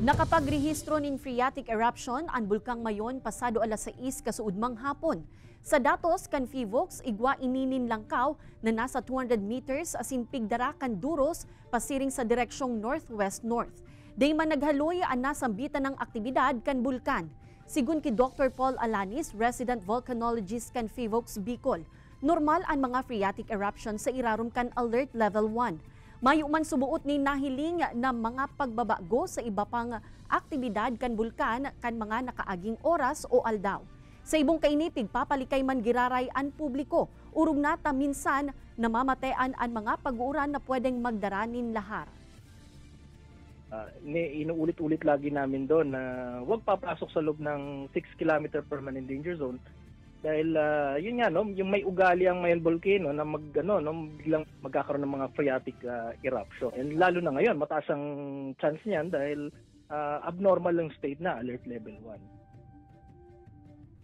Nakapagrehistro ning phreatic eruption ang bulkang Mayon pasado alas 6 kasuudmang hapon. Sa datos kan PHIVOLCS, igwa ininin langkaw na nasa 200 meters asin pigdara kan duros pasiring sa direksyong northwest-north. Day man naghaloy ang nasambitan ng aktibidad kan bulkan. Sigun ki Dr. Paul Alanis, resident volcanologist kan PHIVOLCS Bicol, normal ang mga phreatic eruption sa irarum kan alert level 1. Mayo man subuot ni nahiling na mga pagbabago sa iba pang aktibidad kan bulkan kan mga nakaaging oras o aldaw. Sa ibong kainipig, papalikay man giraray ang publiko, urong nata minsan namamatean ang mga pag-uuran na pwedeng magdaranin lahar. Inuulit-ulit lagi namin doon na huwag papasok sa loob ng 6 km permanent danger zone. Dahil yun nga, no, yung may ugali ang Mayon volcano na biglang magkakaroon ng mga phreatic eruption. And lalo na ngayon, mataas ang chance niyan dahil abnormal ang state na, alert level 1.